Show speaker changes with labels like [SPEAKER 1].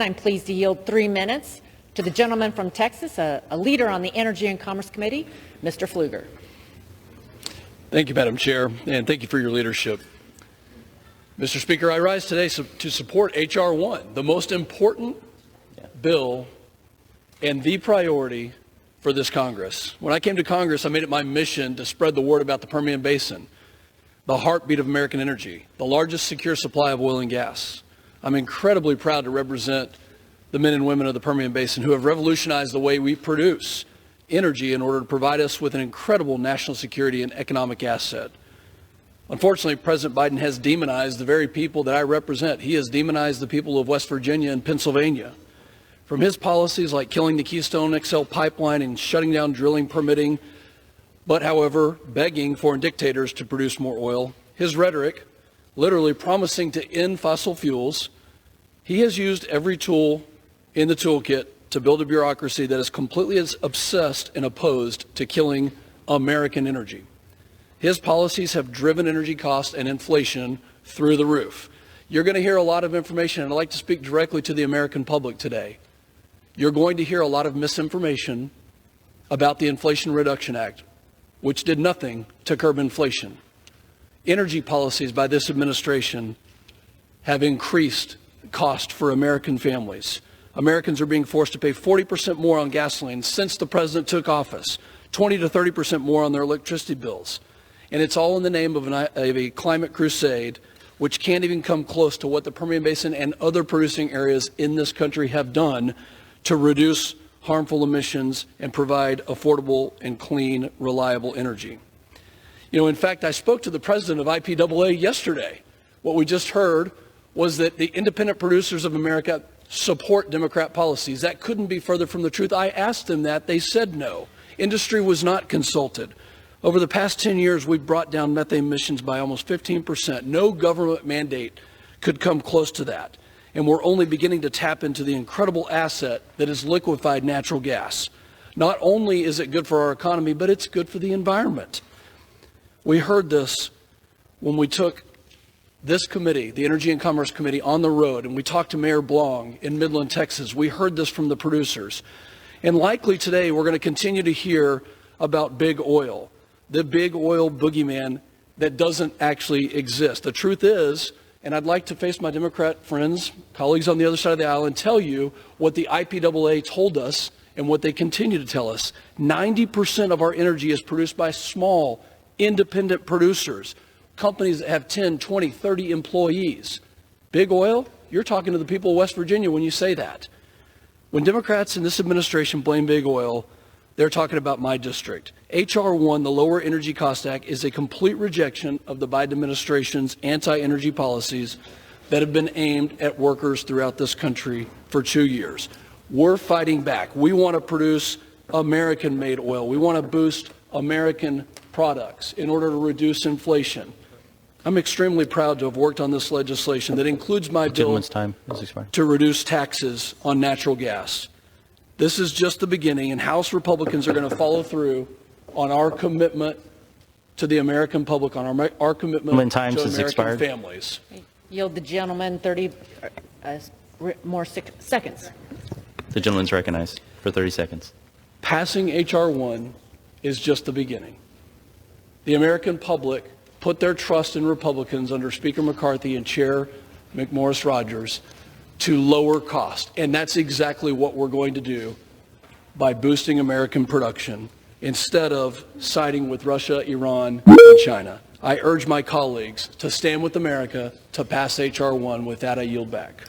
[SPEAKER 1] I'm pleased to yield 3 minutes to the gentleman from Texas, a leader on the Energy and Commerce Committee, Mr. Pfluger.
[SPEAKER 2] Thank you, Madam Chair, and thank you for your leadership. Mr. Speaker, I rise today to support H.R. 1, the most important bill and the priority for this Congress. When I came to Congress, I made it my mission to spread the word about the Permian Basin, the heartbeat of American energy, the largest secure supply of oil and gas. I'm incredibly proud to represent the men and women of the Permian Basin who have revolutionized the way we produce energy in order to provide us with an incredible national security and economic asset. Unfortunately, President Biden has demonized the very people that I represent. He has demonized the people of West Virginia and Pennsylvania. From his policies like killing the Keystone XL pipeline and shutting down drilling permitting, but however, begging foreign dictators to produce more oil, his rhetoric, literally promising to end fossil fuels, he has used every tool in the toolkit to build a bureaucracy that is completely obsessed and opposed to killing American energy. His policies have driven energy costs and inflation through the roof. You're going to hear a lot of information, and I'd like to speak directly to the American public today. You're going to hear a lot of misinformation about the Inflation Reduction Act, which did nothing to curb inflation. Energy policies by this administration have increased cost for American families. Americans are being forced to pay 40% more on gasoline since the president took office, 20 to 30% more on their electricity bills. And it's all in the name of a climate crusade, which can't even come close to what the Permian Basin and other producing areas in this country have done to reduce harmful emissions and provide affordable and clean, reliable energy. You know, in fact, I spoke to the president of IPAA yesterday. What we just heard was that the independent producers of America support Democrat policies. That couldn't be further from the truth. I asked them that. They said no. Industry was not consulted. Over the past 10 years, we've brought down methane emissions by almost 15%. No government mandate could come close to that. And we're only beginning to tap into the incredible asset that is liquefied natural gas. Not only is it good for our economy, but it's good for the environment. We heard this when we took this committee, the Energy and Commerce Committee, on the road, and we talked to Mayor Blong in Midland, Texas. We heard this from the producers. And likely today, we're going to continue to hear about big oil, the big oil boogeyman that doesn't actually exist. The truth is, and I'd like to face my Democrat friends, colleagues on the other side of the aisle, and tell you what the IPAA told us and what they continue to tell us. 90% of our energy is produced by small, independent producers, companies that have 10, 20, 30 employees. Big oil? You're talking to the people of West Virginia when you say that. When Democrats in this administration blame big oil, they're talking about my district. H.R. 1, the Lower Energy Cost Act, is a complete rejection of the Biden administration's anti-energy policies that have been aimed at workers throughout this country for 2 years. We're fighting back. We want to produce American-made oil. We want to boost American products in order to reduce inflation. I'm extremely proud to have worked on this legislation that includes my bill to reduce taxes on natural gas. This is just the beginning, and House Republicans are going to follow through on our commitment to the American public, on our commitment to American families.
[SPEAKER 1] Yield the gentleman 30 more seconds.
[SPEAKER 3] The gentleman's recognized for 30 seconds.
[SPEAKER 2] Passing H.R. 1 is just the beginning. The American public put their trust in Republicans under Speaker McCarthy and Chair McMorris Rodgers to lower cost. And that's exactly what we're going to do by boosting American production instead of siding with Russia, Iran, and China. I urge my colleagues to stand with America to pass H.R. 1. With that, I yield back.